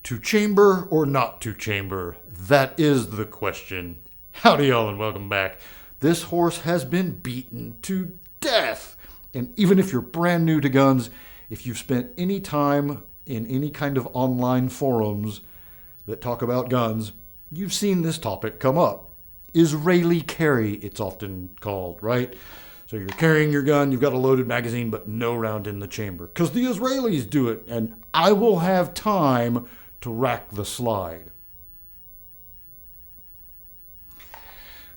To chamber or not to chamber? That is the question. Howdy y'all and welcome back. This horse has been beaten to death. And even if you're brand new to guns, if you've spent any time in any kind of online forums that talk about guns, you've seen this topic come up. Israeli carry, it's often called, right? So you're carrying your gun, you've got a loaded magazine, but no round in the chamber. Because the Israelis do it, and I will have time to rack the slide.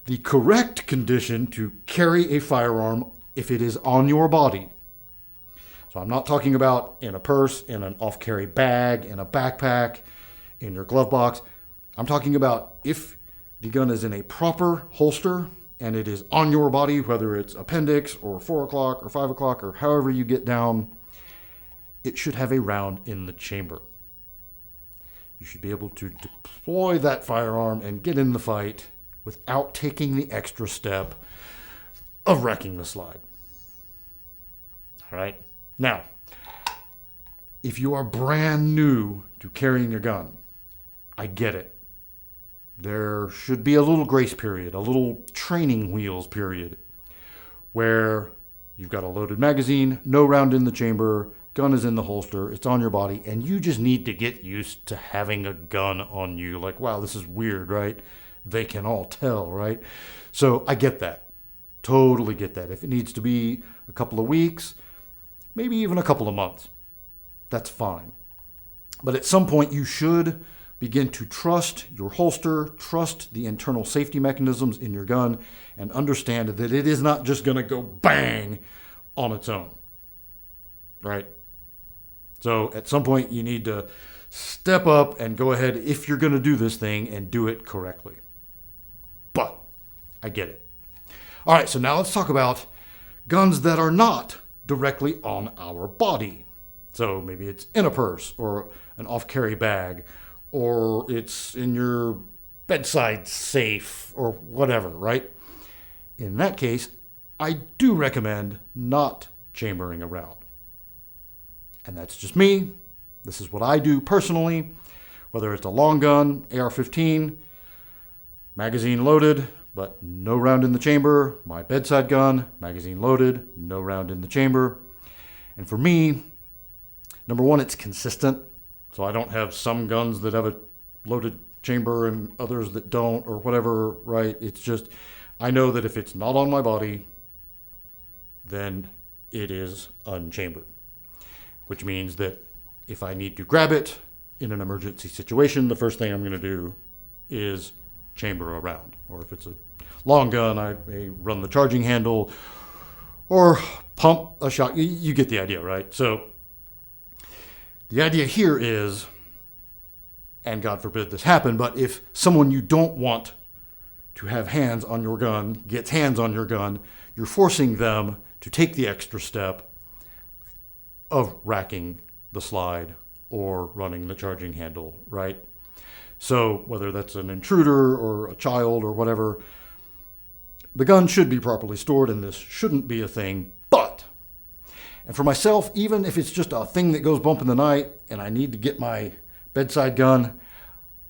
The correct condition to carry a firearm if it is on your body. So I'm not talking about in a purse, in an off-carry bag, in a backpack, in your glove box. I'm talking about if the gun is in a proper holster and it is on your body, whether it's appendix or 4 o'clock or 5 o'clock or however you get down, it should have a round in the chamber. You should be able to deploy that firearm and get in the fight without taking the extra step of wrecking the slide. All right. Now, if you are brand new to carrying a gun, I get it. There should be a little grace period, a little training wheels period, where you've got a loaded magazine, no round in the chamber, gun is in the holster, it's on your body, and you just need to get used to having a gun on you. Like, wow, this is weird, right? They can all tell, right? So I get that. Totally get that. If it needs to be a couple of weeks, maybe even a couple of months, that's fine. But at some point, you should begin to trust your holster, trust the internal safety mechanisms in your gun, and understand that it is not just going to go bang on its own, right? So at some point, you need to step up and go ahead, if you're going to do this thing, and do it correctly. But I get it. All right, so now let's talk about guns that are not directly on our body. So maybe it's in a purse or an off-carry bag, or it's in your bedside safe or whatever, right? In that case, I do recommend not chambering around. And that's just me. This is what I do personally, whether it's a long gun, AR-15, magazine loaded, but no round in the chamber, my bedside gun, magazine loaded, no round in the chamber. And for me, number one, it's consistent. So I don't have some guns that have a loaded chamber and others that don't or whatever, right? It's just, I know that if it's not on my body, then it is unchambered. Which means that if I need to grab it in an emergency situation, the first thing I'm going to do is chamber around. Or if it's a long gun, I may run the charging handle or pump a shot. You get the idea, right? So the idea here is, and God forbid this happen, but if someone you don't want to have hands on your gun gets hands on your gun, you're forcing them to take the extra step of racking the slide or running the charging handle, right? So whether that's an intruder or a child or whatever, the gun should be properly stored and this shouldn't be a thing. But, and for myself, even if it's just a thing that goes bump in the night and I need to get my bedside gun,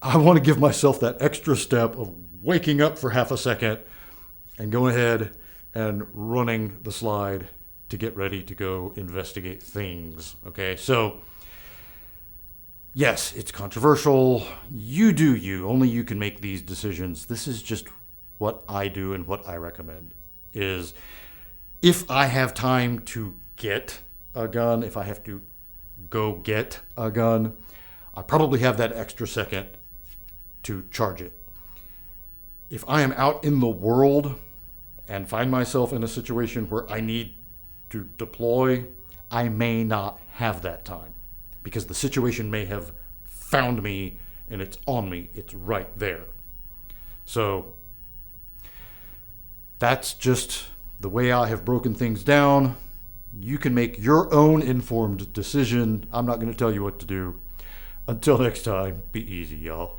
I want to give myself that extra step of waking up for half a second and going ahead and running the slide to get ready to go investigate things. Okay, so yes, it's controversial. You do you. Only you can make these decisions. This is just what I do and what I recommend is if I have time to get a gun, if I have to go get a gun, I probably have that extra second to charge it. If I am out in the world and find myself in a situation where I need to deploy, I may not have that time because the situation may have found me and it's on me. It's right there. So that's just the way I have broken things down. You can make your own informed decision. I'm not going to tell you what to do. Until next time, be easy, y'all.